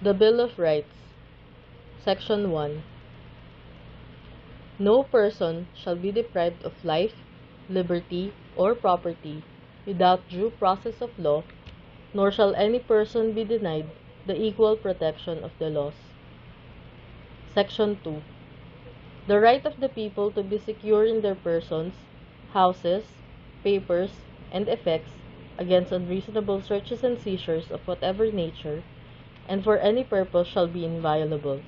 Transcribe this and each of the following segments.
The Bill of Rights, Section 1. No person shall be deprived of life, liberty, or property without due process of law, nor shall any person be denied the equal protection of the laws. Section 2. The right of the people to be secure in their persons, houses, papers, and effects against unreasonable searches and seizures of whatever nature, and for any purpose shall be inviolable,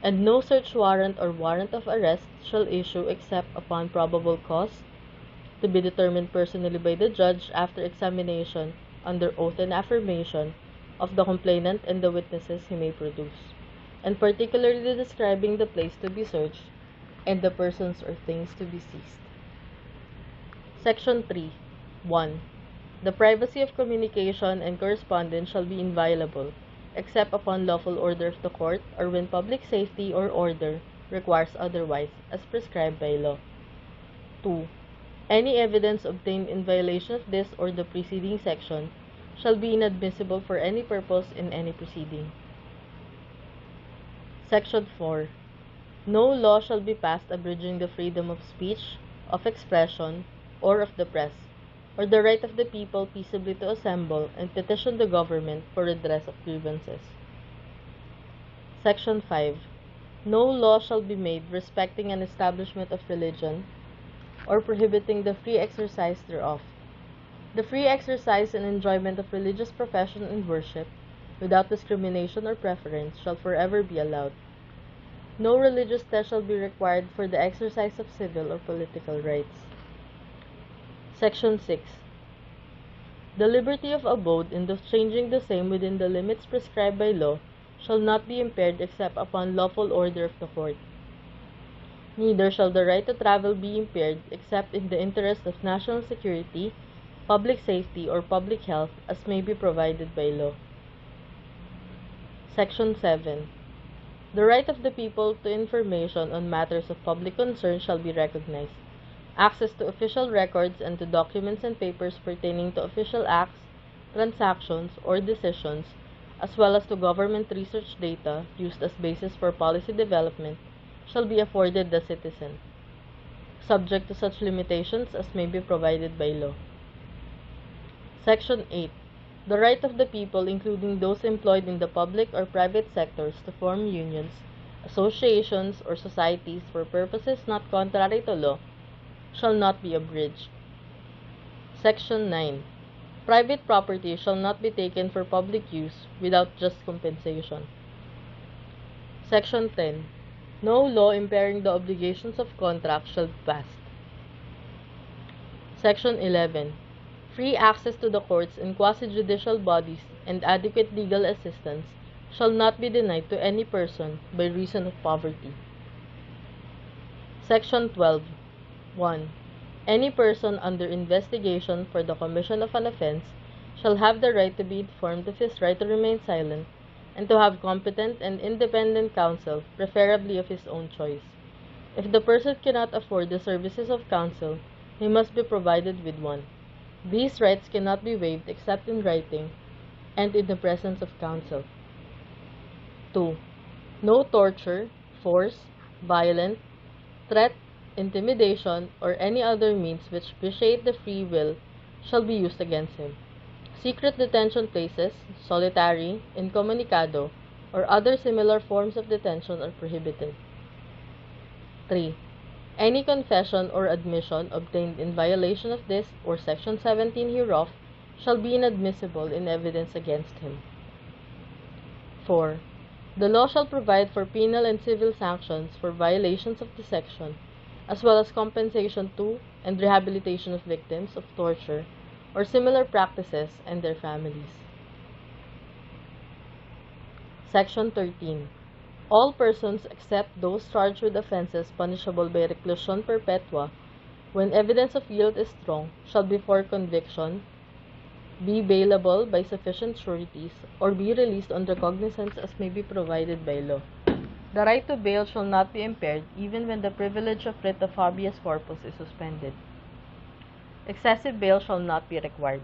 and no search warrant or warrant of arrest shall issue except upon probable cause, to be determined personally by the judge after examination under oath and affirmation of the complainant and the witnesses he may produce, and particularly describing the place to be searched and the persons or things to be seized. Section 3. 1. The privacy of communication and correspondence shall be inviolable, except upon lawful order of the court, or when public safety or order requires otherwise, as prescribed by law. 2. Any evidence obtained in violation of this or the preceding section shall be inadmissible for any purpose in any proceeding. Section 4. No law shall be passed abridging the freedom of speech, of expression, or of the press, or the right of the people peaceably to assemble and petition the government for redress of grievances. Section 5. No law shall be made respecting an establishment of religion, or prohibiting the free exercise thereof. The free exercise and enjoyment of religious profession and worship, without discrimination or preference, shall forever be allowed. No religious test shall be required for the exercise of civil or political rights. Section 6. The liberty of abode and of changing the same within the limits prescribed by law shall not be impaired except upon lawful order of the court. Neither shall the right to travel be impaired except in the interest of national security, public safety, or public health, as may be provided by law. Section 7. The right of the people to information on matters of public concern shall be recognized. Access to official records and to documents and papers pertaining to official acts, transactions, or decisions, as well as to government research data used as basis for policy development, shall be afforded the citizen, subject to such limitations as may be provided by law. Section 8. The right of the people, including those employed in the public or private sectors, to form unions, associations, or societies for purposes not contrary to law, shall not be abridged. Section 9. Private property shall not be taken for public use without just compensation. Section 10. No law impairing the obligations of contract shall be passed. Section 11. Free access to the courts and quasi-judicial bodies and adequate legal assistance shall not be denied to any person by reason of poverty. Section 12. 1. Any person under investigation for the commission of an offense shall have the right to be informed of his right to remain silent and to have competent and independent counsel, preferably of his own choice. If the person cannot afford the services of counsel, he must be provided with one. These rights cannot be waived except in writing and in the presence of counsel. 2. No torture, force, violence, threat, intimidation, or any other means which vitiate the free will shall be used against him. Secret detention places, solitary, incommunicado, or other similar forms of detention are prohibited. 3. Any confession or admission obtained in violation of this or Section 17 hereof shall be inadmissible in evidence against him. 4. The law shall provide for penal and civil sanctions for violations of the section, as well as compensation to and rehabilitation of victims of torture or similar practices and their families. Section 13. All persons except those charged with offenses punishable by reclusion perpetua, when evidence of guilt is strong, shall before conviction be bailable by sufficient sureties, or be released on recognizance as may be provided by law. The right to bail shall not be impaired even when the privilege of writ of habeas corpus is suspended. Excessive bail shall not be required.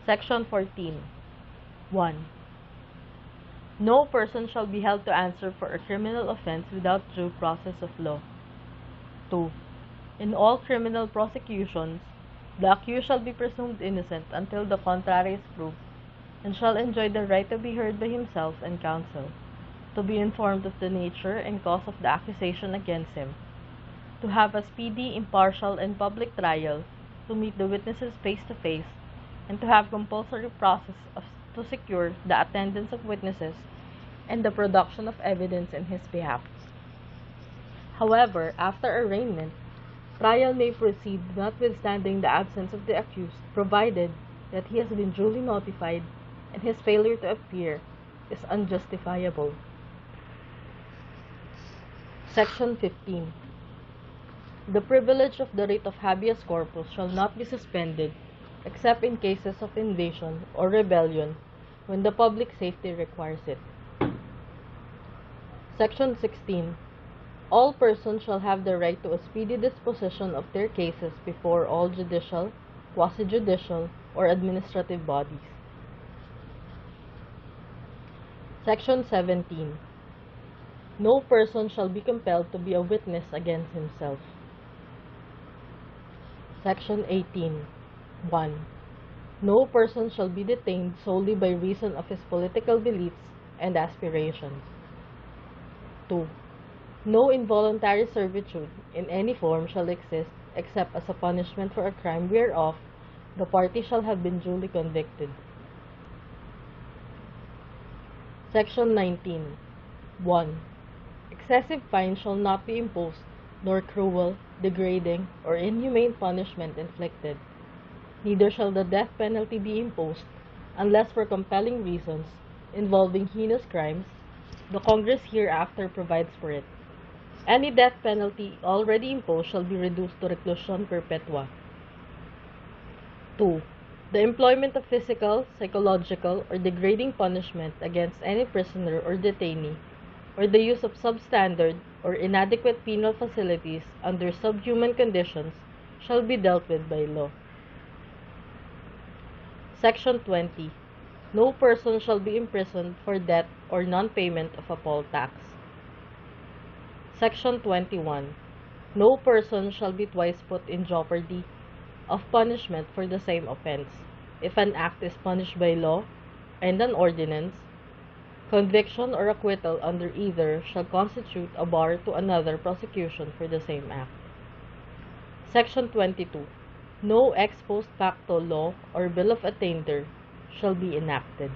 Section 14. 1. No person shall be held to answer for a criminal offense without due process of law. 2. In all criminal prosecutions, the accused shall be presumed innocent until the contrary is proved, and shall enjoy the right to be heard by himself and counsel, to be informed of the nature and cause of the accusation against him, to have a speedy, impartial, and public trial, to meet the witnesses face to face, and to have compulsory process to secure the attendance of witnesses and the production of evidence in his behalf. However, after arraignment, trial may proceed notwithstanding the absence of the accused, provided that he has been duly notified and his failure to appear is unjustifiable. Section 15. The privilege of the writ of habeas corpus shall not be suspended except in cases of invasion or rebellion when the public safety requires it. Section 16. All persons shall have the right to a speedy disposition of their cases before all judicial, quasi-judicial, or administrative bodies. Section 17. No person shall be compelled to be a witness against himself. Section 18. 1. No person shall be detained solely by reason of his political beliefs and aspirations. 2. No involuntary servitude in any form shall exist except as a punishment for a crime whereof the party shall have been duly convicted. Section 19. 1. Excessive fine shall not be imposed, nor cruel, degrading, or inhumane punishment inflicted. Neither shall the death penalty be imposed, unless for compelling reasons, involving heinous crimes, the Congress hereafter provides for it. Any death penalty already imposed shall be reduced to reclusion perpetua. 2. The employment of physical, psychological, or degrading punishment against any prisoner or detainee, or the use of substandard or inadequate penal facilities under subhuman conditions shall be dealt with by law. Section 20. No person shall be imprisoned for debt or non-payment of a poll tax. Section 21. No person shall be twice put in jeopardy of punishment for the same offense, if an act is punished by law and an ordinance. Conviction or acquittal under either shall constitute a bar to another prosecution for the same act. Section 22. No ex post facto law or bill of attainder shall be enacted.